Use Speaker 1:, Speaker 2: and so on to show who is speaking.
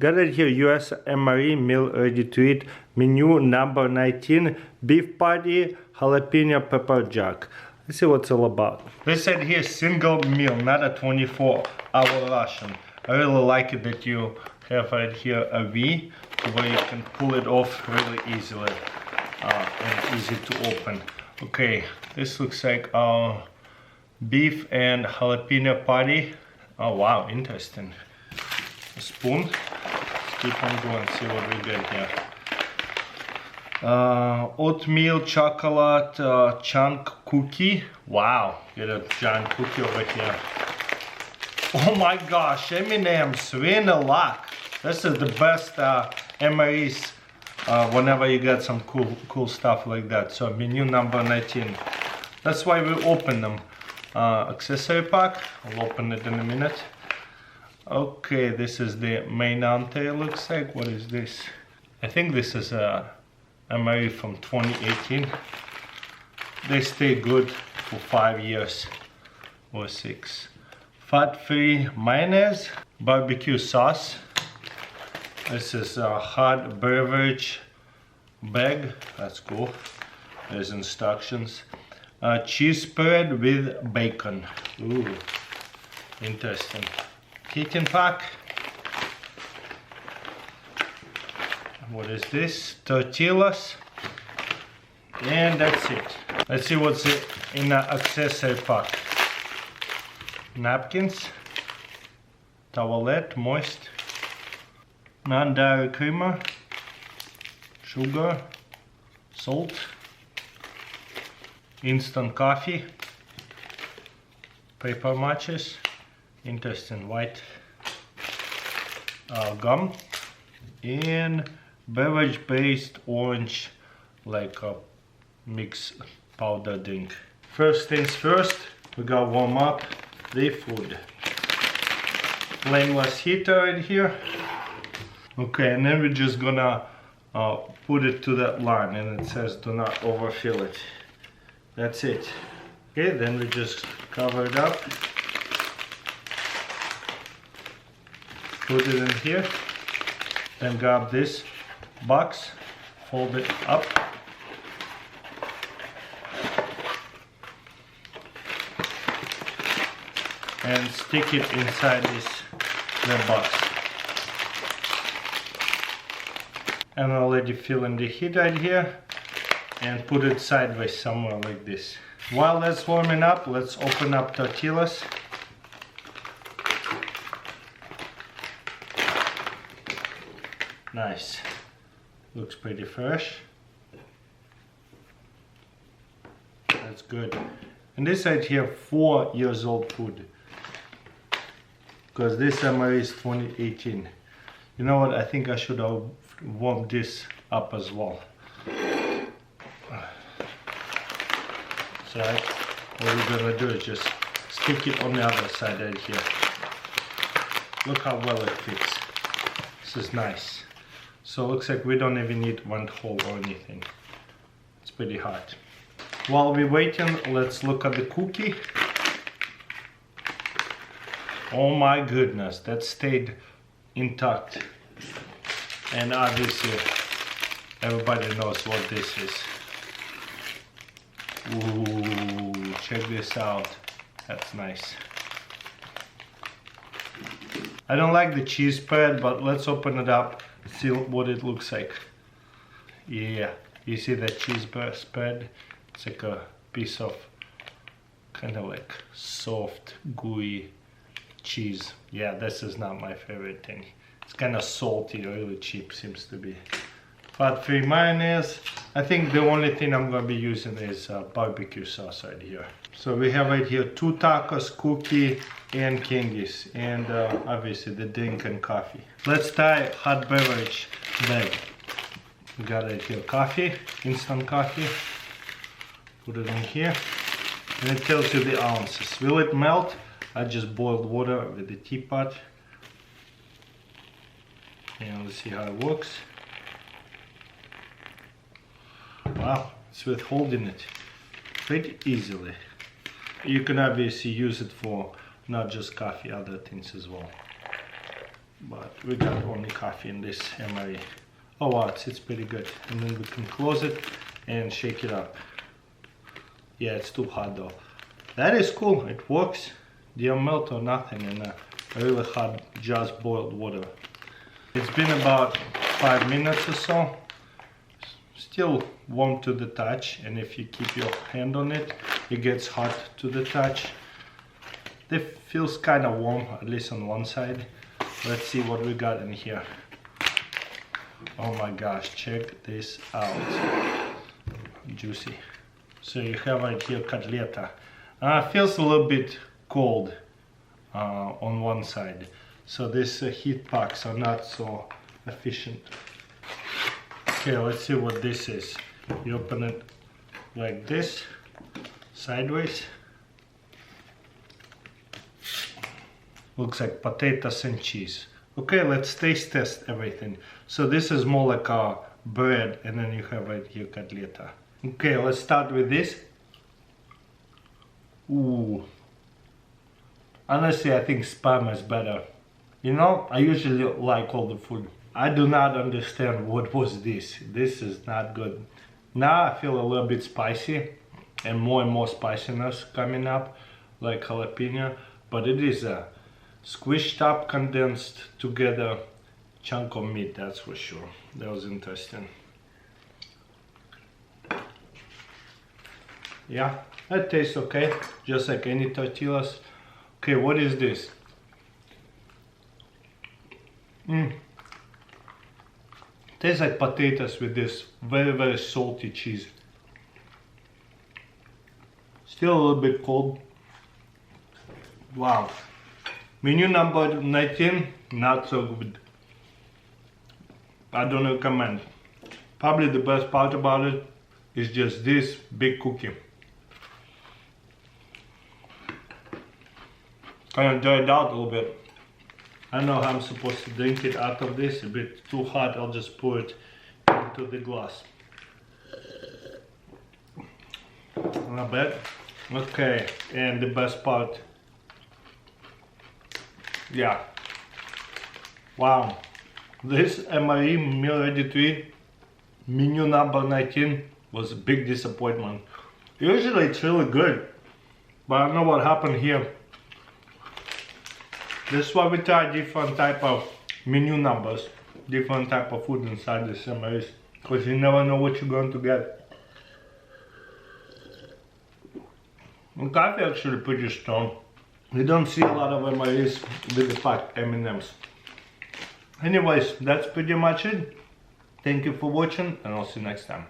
Speaker 1: Got it here, US MRE meal ready to eat, menu number 19, beef patty, jalapeno pepper jack. Let's see what it's all about. They said here single meal, not a 24-hour ration. I really like it that you have right here a V where you can pull it off really easily and easy to open. Okay, this looks like beef and jalapeno patty. Oh wow, interesting. A spoon. Keep on going, see what we get here. Oatmeal chocolate chunk cookie. Wow, get a giant cookie over here. Oh my gosh, M&M's, win a lot. This is the best MREs whenever you get some cool stuff like that. So menu number 19. That's why we open them. Accessory pack, I'll open it in a minute. Okay, this is the main ante, looks like. What is this? I think this is a MRE from 2018. They stay good for 5 years or 6. Fat-free mayonnaise, barbecue sauce. This is a hot beverage bag. That's cool. There's instructions. Cheese spread with bacon. Ooh, interesting. Kitten pack. What is this? Tortillas. And that's it. Let's see what's in the accessory pack. Napkins. Towelette, moist. Non-dairy creamer. Sugar. Salt. Instant coffee. Paper matches. Interesting, white gum and beverage based orange, like a mix powder drink. First things first, we gotta warm up the food. Flameless heater right here. Okay, and then we're just gonna put it to that line, and it says do not overfill it. That's it. Okay, then we just cover it up. Put it in here, then grab this box, fold it up, and stick it inside this box. I'm already feeling the heat right here, and put it sideways somewhere like this. While that's warming up, let's open up tortillas. Nice, looks pretty fresh. That's good. And this right here, 4 years old food, because this MRE is 2018. You know what? I think I should have warmed this up as well. So what we're gonna do is just stick it on the other side right here. Look how well it fits. This is nice. So it looks like we don't even need one hole or anything. It's pretty hot. While we're waiting, let's look at the cookie. Oh my goodness, that stayed intact. And obviously, everybody knows what this is. Ooh, check this out. That's nice. I don't like the cheese spread, but let's open it up. See what it looks like. Yeah, you see that cheese spread? It's like a piece of kind of like soft, gooey cheese. Yeah, this is not my favorite thing. It's kind of salty, really cheap seems to be. Fat-free mayonnaise. I think the only thing I'm gonna be using is barbecue sauce right here. So we have right here 2 tacos, cookie, and candies, and obviously the drink and coffee. Let's try hot beverage bag. We got right here coffee, instant coffee. Put it in here, and it tells you the ounces. Will it melt? I just boiled water with the teapot. And let's see how it works. Wow, it's withholding it pretty easily. You can obviously use it for not just coffee, other things as well. but we got only coffee in this MRE. Oh wow, it's pretty good. And then we can close it and shake it up. Yeah, it's too hot though. That is cool, it works. Didn't melt or nothing in a really hot, just boiled water. It's been about 5 minutes or so. Still warm to the touch, and if you keep your hand on it, it gets hot to the touch. It feels kind of warm, at least on one side. Let's see what we got in here. Oh my gosh, check this out. Juicy. So you have right here котлета. Feels a little bit cold on one side. So these heat packs are not so efficient. Okay, let's see what this is. You open it like this, sideways. Looks like potatoes and cheese. Okay, let's taste test everything. So this is more like a bread, and then you have right here котлета. Okay, let's start with this. Ooh. Honestly, I think Spam is better. You know, I usually like all the food. I do not understand what was this. This is not good. Now I feel a little bit spicy, and more spiciness coming up, like jalapeno. But it is a squished up, condensed together chunk of meat, that's for sure. That was interesting. Yeah, that tastes okay, just like any tortillas. Okay, what is this? Tastes like potatoes with this very salty cheese. Still a little bit cold. Wow. Menu number 19, not so good. I don't recommend. Probably the best part about it is just this big cookie. Kind of dried out a little bit. I don't know how I'm supposed to drink it out of this. A bit too hot, I'll just pour it into the glass. Not bad. Okay, and the best part. Yeah. Wow. This MRE meal ready to eat menu number 19 was a big disappointment. Usually it's really good, but I don't know what happened here. This is why we try different type of menu numbers, different type of food inside the MREs, because you never know what you're going to get. The coffee actually pretty strong. You don't see a lot of MREs with the packed M&Ms. Anyways, that's pretty much it. Thank you for watching, and I'll see you next time.